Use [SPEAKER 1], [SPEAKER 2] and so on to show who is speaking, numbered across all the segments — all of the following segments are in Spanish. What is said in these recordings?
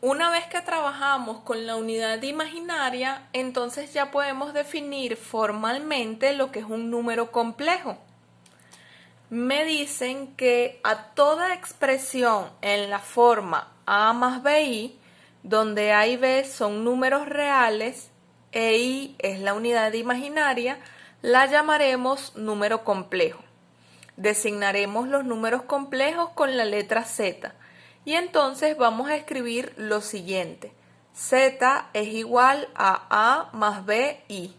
[SPEAKER 1] Una vez que trabajamos con la unidad imaginaria, entonces ya podemos definir formalmente lo que es un número complejo. Me dicen que a toda expresión en la forma a más bi, donde a y b son números reales e i es la unidad imaginaria, la llamaremos número complejo. Designaremos los números complejos con la letra Z y entonces vamos a escribir lo siguiente. Z es igual a más bi.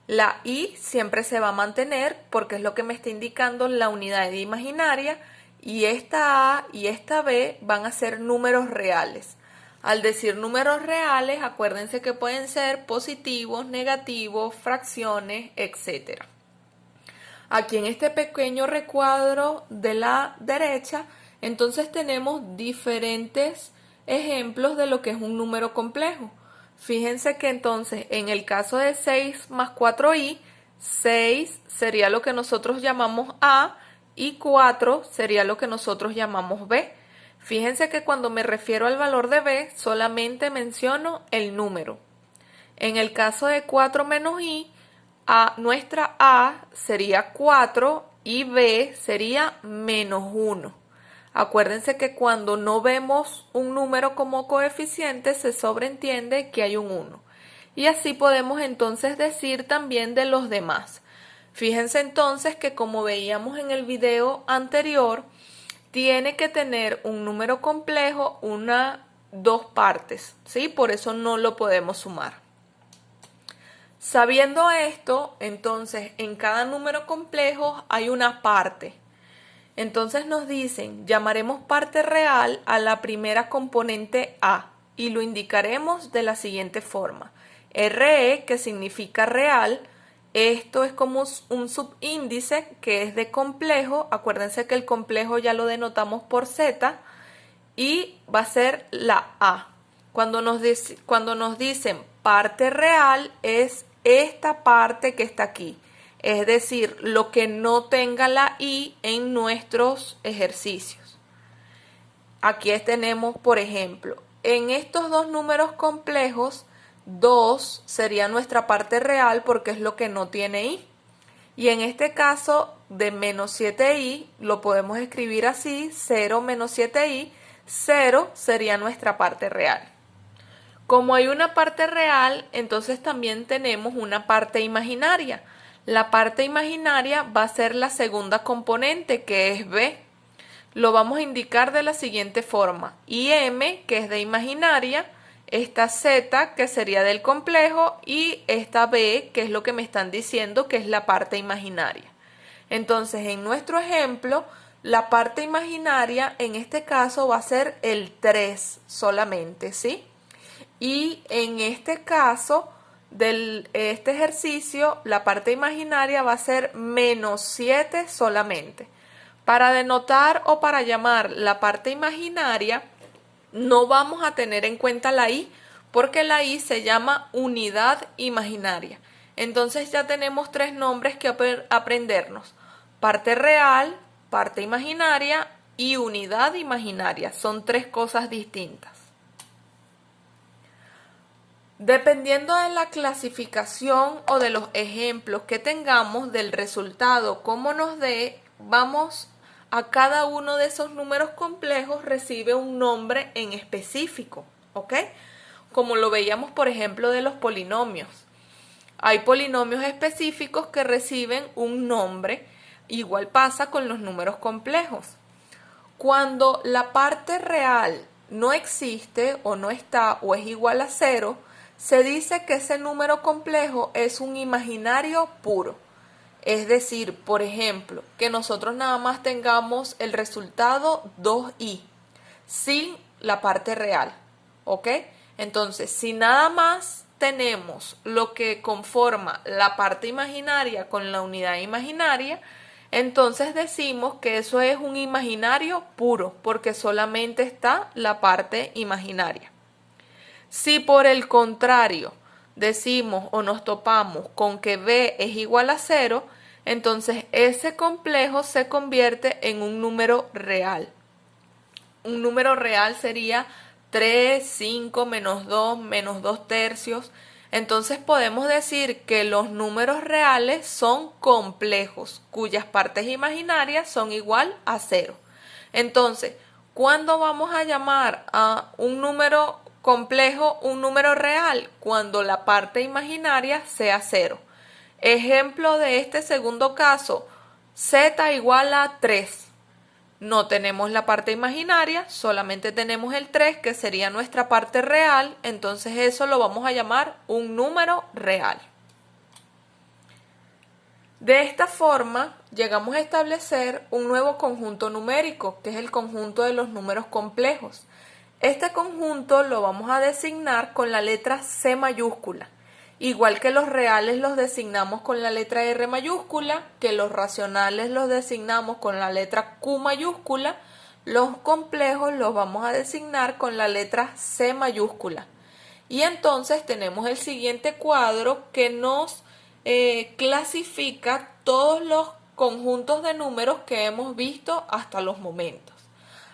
[SPEAKER 1] La i siempre se va a mantener porque es lo que me está indicando la unidad imaginaria y esta a y esta b van a ser números reales. Al decir números reales, acuérdense que pueden ser positivos, negativos, fracciones, etc. Aquí en este pequeño recuadro de la derecha, entonces tenemos diferentes ejemplos de lo que es un número complejo. Fíjense que entonces en el caso de 6 más 4i, 6 sería lo que nosotros llamamos A y 4 sería lo que nosotros llamamos B. Fíjense que cuando me refiero al valor de B solamente menciono el número. En el caso de 4 menos i, nuestra A sería 4 y B sería menos 1. Acuérdense que cuando no vemos un número como coeficiente se sobreentiende que hay un 1. Y así podemos entonces decir también de los demás. Fíjense entonces que como veíamos en el video anterior, tiene que tener un número complejo dos partes, ¿sí? Por eso no lo podemos sumar. Sabiendo esto, entonces en cada número complejo hay una parte. Entonces nos dicen, llamaremos parte real a la primera componente A y lo indicaremos de la siguiente forma. RE, que significa real, esto es como un subíndice que es de complejo. Acuérdense que el complejo ya lo denotamos por Z y va a ser la A. Cuando nos dicen parte real es esta parte que está aquí. Es decir, lo que no tenga la i en nuestros ejercicios. Aquí tenemos, por ejemplo, en estos dos números complejos, 2 sería nuestra parte real porque es lo que no tiene i. Y en este caso de menos 7i, lo podemos escribir así, 0 menos 7i, 0 sería nuestra parte real. Como hay una parte real, entonces también tenemos una parte imaginaria. La parte imaginaria va a ser la segunda componente, que es b. Lo vamos a indicar de la siguiente forma. Im, que es de imaginaria, esta z, que sería del complejo, y esta b, que es lo que me están diciendo que es la parte imaginaria. Entonces, en nuestro ejemplo, la parte imaginaria en este caso va a ser el 3 solamente, ¿sí? Y en este caso este ejercicio, la parte imaginaria va a ser menos 7 solamente. Para denotar o para llamar la parte imaginaria, no vamos a tener en cuenta la i, porque la i se llama unidad imaginaria. Entonces ya tenemos tres nombres que aprendernos. Parte real, parte imaginaria y unidad imaginaria. Son tres cosas distintas. Dependiendo de la clasificación o de los ejemplos que tengamos del resultado como nos dé, vamos a cada uno de esos números complejos recibe un nombre en específico, ¿ok? Como lo veíamos por ejemplo de los polinomios. Hay polinomios específicos que reciben un nombre, igual pasa con los números complejos. Cuando la parte real no existe o no está o es igual a 0, se dice que ese número complejo es un imaginario puro. Es decir, por ejemplo, que nosotros nada más tengamos el resultado 2i sin la parte real, ¿ok? Entonces, si nada más tenemos lo que conforma la parte imaginaria con la unidad imaginaria, entonces decimos que eso es un imaginario puro, porque solamente está la parte imaginaria. Si por el contrario decimos o nos topamos con que b es igual a 0, entonces ese complejo se convierte en un número real. Un número real sería 3, 5, menos 2, menos 2 tercios. Entonces podemos decir que los números reales son complejos, cuyas partes imaginarias son igual a 0. Entonces, ¿cuándo vamos a llamar a un número complejo un número real? Cuando la parte imaginaria sea 0. Ejemplo de este segundo caso, z igual a 3. No tenemos la parte imaginaria, solamente tenemos el 3, que sería nuestra parte real, entonces eso lo vamos a llamar un número real. De esta forma, llegamos a establecer un nuevo conjunto numérico, que es el conjunto de los números complejos. Este conjunto lo vamos a designar con la letra C mayúscula. Igual que los reales los designamos con la letra R mayúscula, que los racionales los designamos con la letra Q mayúscula, los complejos los vamos a designar con la letra C mayúscula. Y entonces tenemos el siguiente cuadro que nos clasifica todos los conjuntos de números que hemos visto hasta los momentos.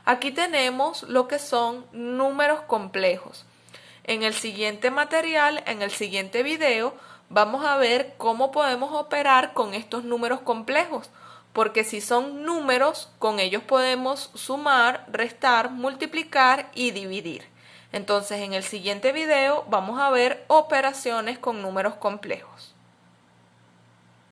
[SPEAKER 1] Aquí tenemos lo que son números complejos. En el siguiente material, en el siguiente video, vamos a ver cómo podemos operar con estos números complejos, porque si son números, con ellos podemos sumar, restar, multiplicar y dividir. Entonces, en el siguiente video vamos a ver operaciones con números complejos.